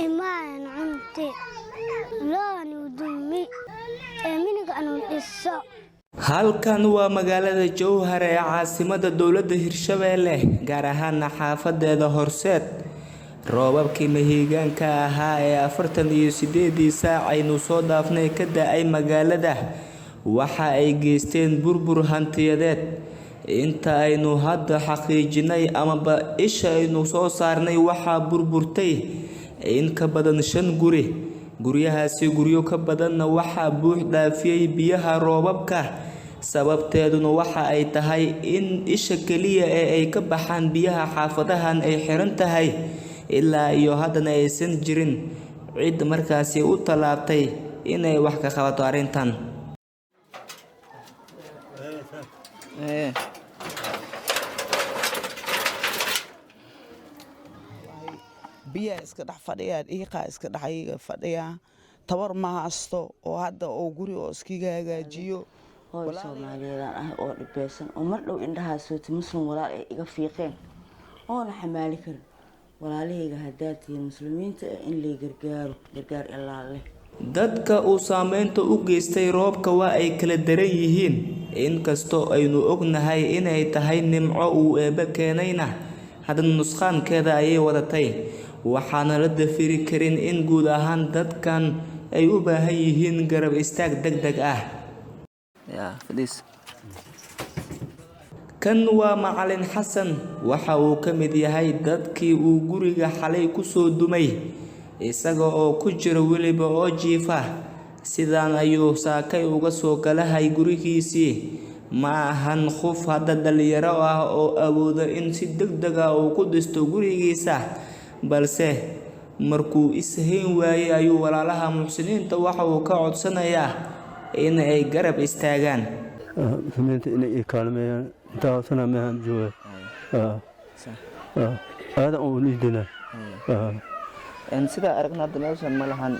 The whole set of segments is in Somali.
إيمان عنتي لون ودمي منك أنا الإصا. halkan waa magaalada Jowhar ee caasimada dowladda Hirshabelle gaar ahaan xaafadeeda Horseed roobabkii mahiigaanka ahaa ee 48 saac aynu soo dhaafnay ka da'ay magaalada waxa ay geysteen burbur hantiyadeed inta aynu hadda xaqiijinay ama isha aynu soo saarnay waxa burburtay in ka badan 5 guri guryahaasi guryo ka badanna waxa buux dhaafiyay biyaha roobabka sababteeduna waxa ay tahay in isha kaliya ee ay ka baxaan biyaha xaafadahan ay xiran tahay ilaa iyo haddana aysan jirin cid markaasi u talaabtay inay wax ka qabato arintan biya iska dhax fadhiyaa dhiiqa iska dhaxayga fadhiyaa tabar ma haysto oo hadda oo guri oo iskiga hagaajiyo hooy Soomaaliyeed ah oo dhibeysan oo mar dhow indhaha soo muslim walaal ay iga fiiqeen oo la xamaali kar walaalahayga hadaatii muslimiinta in la gargaar ilaa leh dadka uu saameynta u geystay roobka waa ay kala daran yihiin inkastoo aynu ognahay inay tahay nimco uu eeba keenayna haddana nusqaankeeda ayay wadatay waxaana la dafiri karin in guud ahaan dadkan ay u baahan yihiin garab istaag degdeg ah kan waa macalin xasan waxa uu ka mid yahay dadkii uu guriga xalay ku soo dumay isaga oo ku jira weliba oo jiifa sidaan ayuu saakay uga soo galahay gurigiisii ma ahan qof hadda dhalinyaro ah oo awoodo in si degdeg ah uu ku dhisto gurigiisa balse markuu ishayn waayay ayuu walaalaha muxsiniinta waxa uu ka codsanayaa in ay garab istaagaan muslimiinta inay kaalmeeyaan inta sana ma jooga aad oo liidana sida aragna hadda meeshan ma lahan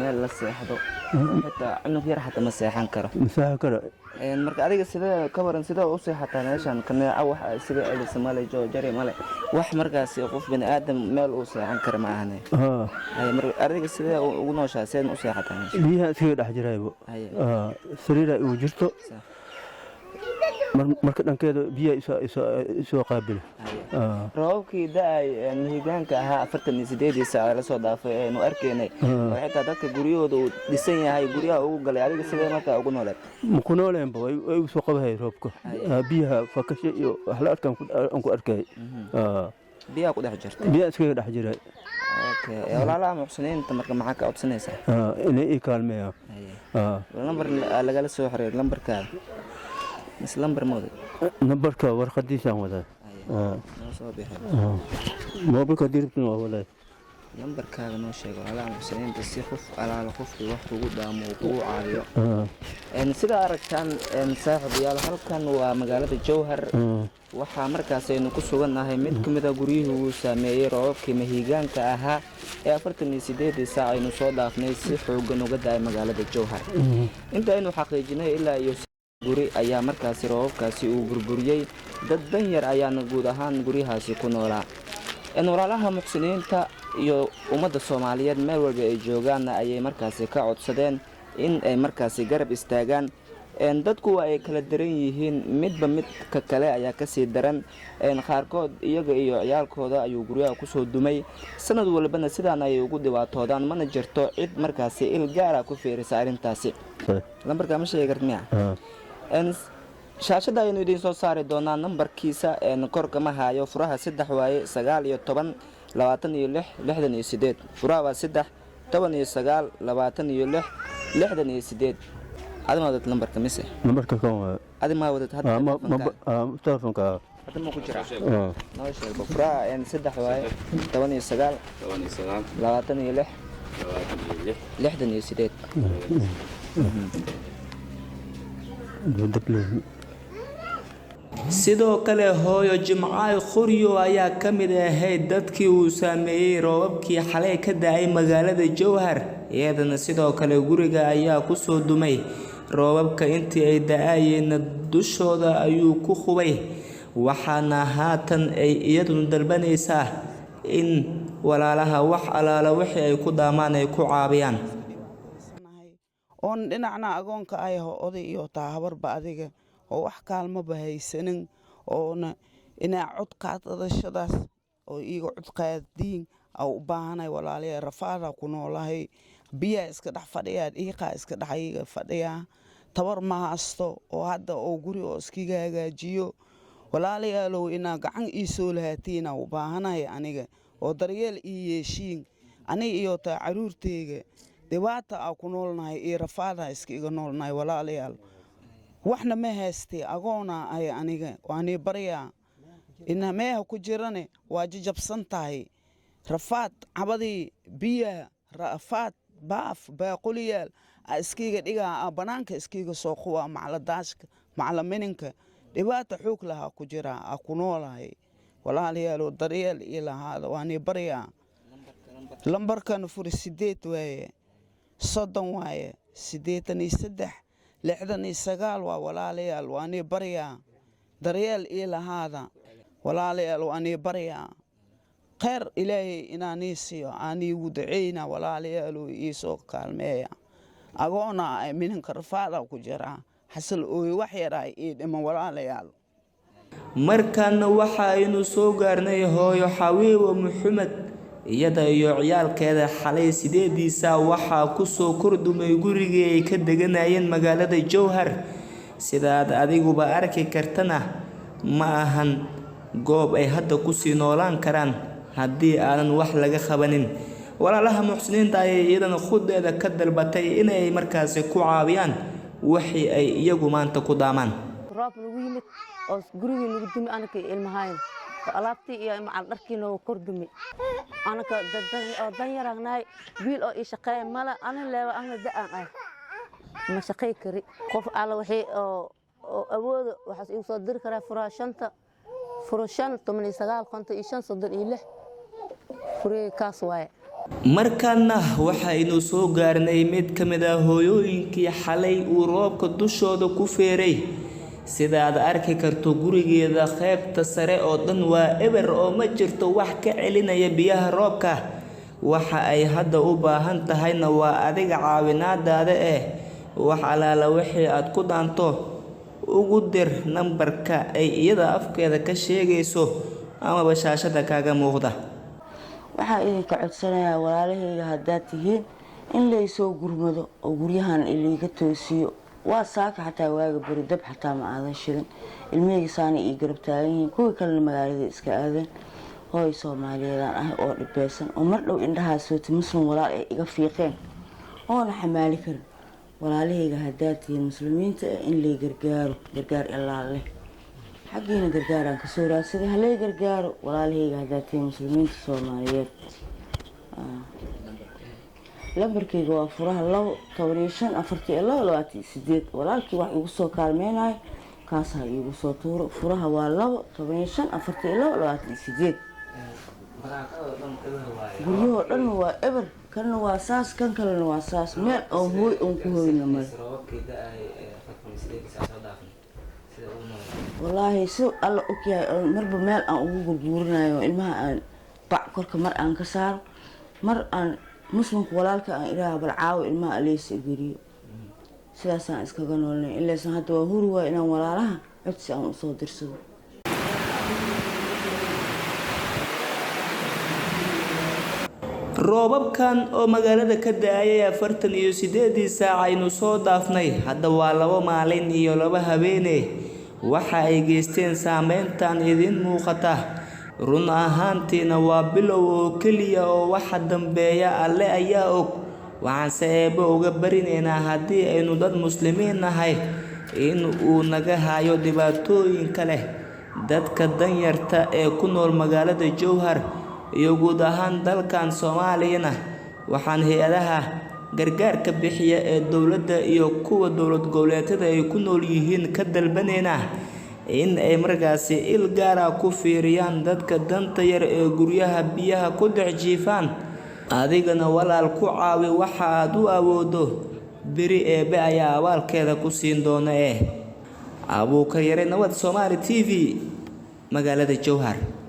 meel la seexdo xitaa cunug yar xataa ma seexan karo marka adiga sida ka waran sida u seexataa meeshan kaneeca wax sida elisa male jari male wax markaas qof bini aadam meel uu seexan karo ma ahane marka adiga sida ugu nooshaa seen u seexataa biyaha iska dhex jiraybo sariira uu jirto marka dhankeeda biyaha isoo qaabil roobkii da'ay mahiigaanka ahaa 48 saac la soo dhaafay aynu arkaynay waxay taa dadka guryahooda uu dhisan yahay guryaha ugu galay adiga sidee marka ugu nooleed ma ku nooleynba way soo qabahay roobka biyaha fakashay iyo wax la arkaan ku arkay biyaha ku dhex jirtay biyaha iska dhex jiray okay walaalaha muxsiniinta marka maxaa ka codsanaysaa inay kaalmeeyaan lambar laga soo xiriir lambarkaada lambar mode nambarka warqadiisaan wadaa mobilka diribtuna waa wadaa lambarkaaga noo sheego walaalaha muxsiniinta si qof alaala qofkii wax kugu dhaamo uu kugu caawiyo sida aragtaan saaxiibayaal halkan waa magaalada Jowhar waxaa markaas aynu ku sugannahay mid ka mid ah guryihii uu saameeyay roobabkii mahiigaanka ahaa ee 48 saac aynu soo dhaafnay si xooggan uga da'ay magaalada Jowhar inta aynu xaqiijinay ilaa iyo guri ayaa markaasi roobabkaasi uu burburiyay dad dan yar ayaana guud ahaan guryahaasi ku noolaa walaalaha muxsiniinta iyo ummadda Soomaaliyeed meel walba ay joogaan ayay markaasi ka codsadeen in ay markaasi garab istaagaan dadku ay kala daran yihiin midba mid ka kale ayaa ka sii daran qaarkood iyaga iyo ciyaalkooda ayuu guryaha ku soo dumay sanad walbana sidaan ay ugu dhibaatoodaan mana jirto cid markaasi il gaar ah ku fiirisa arintaasi lambarka ma sheegi kartid miya shaashada aynu idin soo saari doonaa nambarkiisa korka ma haayo furaha 3 waaye 19 26 68 furaha waa 3 19 26 68 adama wadad lambarka mise nambarka kan waa adama wadad hadda telefonka hadda ma ku jira noo sheeg furaha 3 waaye 19 26 68 sidoo kale hooyo Jimcaay Khuryo ayaa ka mid ahayd dadkii uu saameeyay roobabkii xalay ka da'ay magaalada Jowhar iyadana sidoo kale guriga ayaa ku soo dumay roobabka intii ay da'ayeen dushooda ayuu ku khubay waxaana haatan ay iyaduna dalbanaysaa in walaalaha wax alaala wixii ay ku daamaan ay ku caabiyaan. oon dhinacna agoonka ay oday iyo taa habarba adiga oo wax kaalmaba haysanin oona inaa cod qaadashadaas oo iiga cod qaadiin au u baahanay walaalayaal rafaada ku noolahay biyaa iska dhex fadhiyaa dhiiqaa iska dhex iiga fadhiyaa tabar ma haysto oo hadda oo guri oo iskiga hagaajiyo walaalayaalow inaa gacan ii soo lahaatiin u baahanahay aniga oo daryeel ii yeeshiin aniga iyo taa caruurteyga dhibaata aan ku noolnahay iyo rafaada iskiga noolnahay walaalayaal waxna ma haystay agoona ay aniga waani baryaa ina meeha ku jirane waa jajabsan tahay rafaad cabadii biyaha rafaad baaf baaquliyaal iskiga dhigaa banaanka iskiga soo quwaa macaladaashka macalamininka dhibaata xoog lahaa ku jira ku noolahay walaalayaal daryeel ii lahaada waani baryaa lambarkan furi 8 waaye 30 waaye 83 69 waa walaalayaal waani baryaa daryeel ii lahaada walaalayaal waani baryaa khayr ilaahay inaanii siiyo aaniigu duceyna walaalayaal ii soo kaalmeeya agoona ay mininka rafaada ku jira xasal ooy wax yaray ii dhima walaalayaal. markaana waxa aynu soo gaarnay hooyo Xawiibo Maxamed iyada iyo ciyaalkeeda xalay 8 saac waxaa ku soo kordhumay gurigii ay ka deganayeen magaalada Jowhar sidaad adiguba arki kartana ma ahan goob ay hadda ku sii noolaan karaan haddii aanan wax laga qabanin. walaalaha muxsiniinta ay iyadana khudeeda ka dalbatay inay markaas ku caawiyaan wixii ay iyagu maanta ku daamaan. roob lagu yimid oo gurigii lagu dimi anaka ilmahayn alaabtii iyo macal dharkiina oo kordhumi anaka dan yaragnay biil oo ii shaqeey mala ana leewa ana da'an ah ma shaqeey kari qof ala wixii oo awoodo waxa uu soo dir kara furaashanta furashan 19 konta iyo 5 furee kaas waaye. markaana waxaynu soo gaarnay mid ka mid ah hooyooyinkii xalay uu roobka dushooda ku feeray sidaad arki karto gurigeeda qaybta sare oo dhan waa eber oo ma jirto wax ka celinaya biyaha roobka waxa ay hadda u baahan tahayna waa adiga caawinaadaada wax alaala wixii aad ku daanto ugu dir nambarka ay iyada afkeeda ka sheegayso ama bashaashada kaaga muuqda. waxaa idinka codsanayaa walaalahayga haddaad tihiin in laysoo gurmado oo guryahan iliiga toosiyo waa saaka xataa waaga bari dab xataa ma aadan shirin ilmihayga saana ii garab taagan yihiin kuwii kalena magaalada iska aadeen hooy Soomaaliyeedaan ah oo dhibeysan oo mar dhow indhahaa sooti muslim walaal ay iga fiiqeen oona xamaali karin walaalahayga haddaad tihiin muslimiinta in lay gargaar ilaa leh xaqiina gargaaraan ka soo raadsaday halay gargaaro walaalahayga haddaad tihiin muslimiinta Soomaaliyeed. lambarkayga waa furaha 2154228 walaalkii wax igu soo kaalmeenayo kaasaa igu soo tuuro furaha waa 2154228 guryahoo dhan waa eber kanna waa saas kan kalena waa saas meel oo hooy oon ku hooyna male wallaahi si alla ogyahay marba meel aan ugu gurguurinayo ilmaha aan bac korka mar aan ka saaro mar aan muslimku walaalka aan ilaaha bal caawo ilmaha aleysa gariyo sidaasaan iskaga noolnay ilaysan hadda waa huri waa inaan walaalaha codsi aan usoo dirsado. roobabkan oo magaalada ka da'ayay 48 saac aynu soo dhaafnay hadda waa 2 maalin iyo 2 habeen waxa ay geysteen saameyntan idin muuqata run ahaantiina waa bilow oo kaliya oo waxa dambeeya alle ayaa og waxaan sabab uga barinaynaa haddii aynu dad muslimiin nahay in uu naga hayo dhibaatooyin kale dadka danyarta ee ku nool magaalada Jowhar iyo guud ahaan dalkan Soomaaliya waxaan hay'adaha gargaarka bixiya ee dawladda iyo kuwa dawlad goboleedyada ay ku nool yihiin ka dalbaneena in ay markaasi il gaar ah ku fiiriyaan dadka danta yar ee guryaha biyaha ku dhex jiifaan adigana walaal ku caawi waxa aad u awoodo biri eebe ayaa abaalkeeda ku siin doona Abuukar Yare Nabad Soomaali TV magaalada Jowhar.